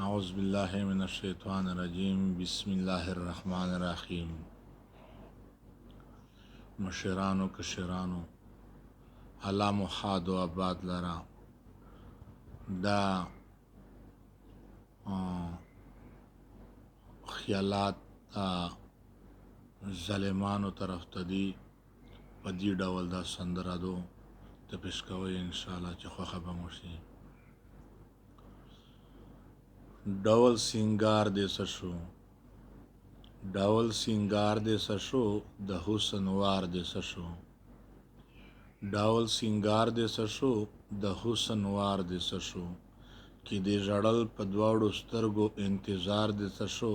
أعوذ بالله من الشيطان الرجيم بسم الله الرحمن الرحيم. مشرانو کشرانو الله محاد و آباد لرا دا خیالات ظالمانو طرف ته دي په دې ډول دا سندره دو ته پیش کوئ انشاءالله چې خوښه به مو شي. ډول سینګار دې څه شو، ډول سینګار دې څه شو، د حسن وار دې څه شو، ډول سینګار دې څه شو، د حسن وار دې څه شو، کې دې ژړل په دواړو سترګو انتظار دې څه شو،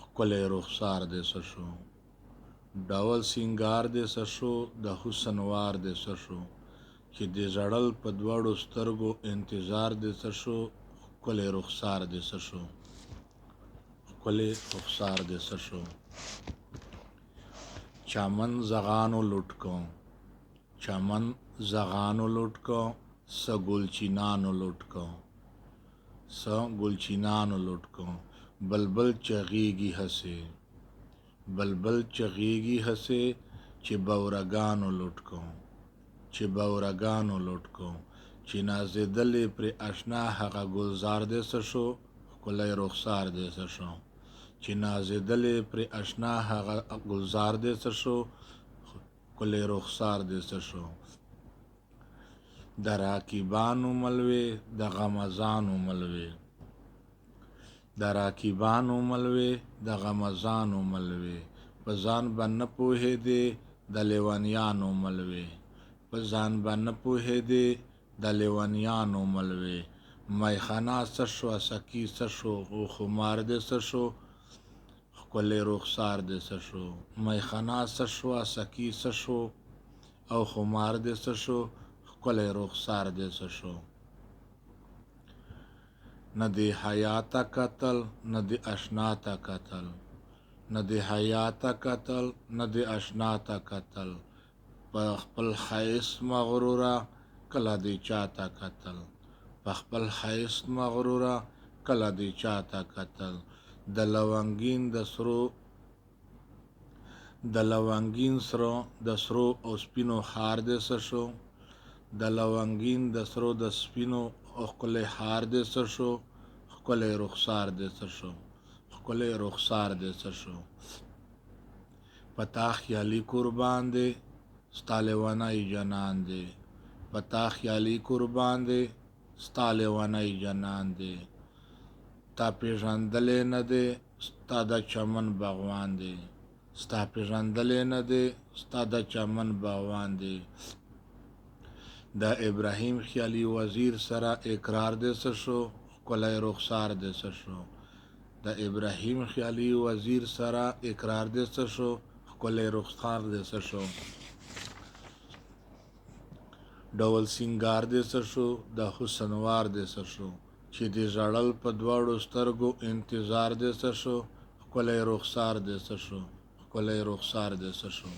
ښکلی رخسار دې څه شو، ډول سینګار دې څه شو، د حسن وار دې څه شو، چې دې ژړل په دواړو سترګو انتظار دې څه شو، ښکلی رخسار دې څه شو، ښکلی رخسار دې څه شو. چمن زغانو لوټ کو، چمن زغانو لوټ کو، س ګلچینانو لوټ کو، س ګلچینانو لوټ کو، بلبل چغیږي هسې، بلبل چغیږي هسې، چې بورګانو لوټ کو، چې بورګانو لوټ کو، چې نازېدلې پرې اشنا هغه ګلزار دې څه شو، ښکلی رخسار دې څه شو، چې نازېدلې پرې اشنا هغه ګلزار دې څه شو، ښکلی رخسار دې څه شو. د راکیبانو ملوې د غمزانو ملوې، د راکیبانو ملوې د غمزانو ملوې، په ځان به نه پوهېدې د لیونیانو ملوې، په ځان به نه پوهېدې د لیونیانو ملوې، میخانه څه شوه سکي څه شو، خمار دې څه شو، ښکلی رخسار دې څه شو، میخانه څه شوه سکي څه شو، او خمار دې څه شو، ښکلی رخسار دې څه شو. نه دې حیا ته کتل نه دې اشنا ته کتل، نه دې حیا ته کتل نه دې اشنا ته کتل، په خپل ښایست مغروره کله دې چا ته کتل، په خپل ښایست مغروره کله دې چا ته کتل، د لونګین د سرو، د لونګین سرو د سرو او سپینو حار دې څه شو، د لونګین د سرو د سپینو او ښکلی حار دې څه شو، ښکلی رخسار دې څه شو، ښکلی رخسار دې څه شو. په تا خیالي قربان دی ستا لیونی جنان دی، په تا خیالي قربان دی ستا لیونی جنان دی، تا پېژندلی نه دی ستا د چمن باغوان دی، ستا پېژندلی نه دی ستا د چمن باغوان دی. د ابراهیم خیالي وزیر سره اقرار دې څه شو، ښکلی رخسار دې څه شو، د ابراهیم خیالي وزیر سره اقرار دې څه شو، ښکلی رخسار دې څه شو. ډول سینګار دې څه شو، د حسن وار دې څه شو، چې دې ژړل په دواړو سترګو انتظار دې څه شو، ښکلی رخسار دې څه شو، ښکلی رخسار دې څه شو.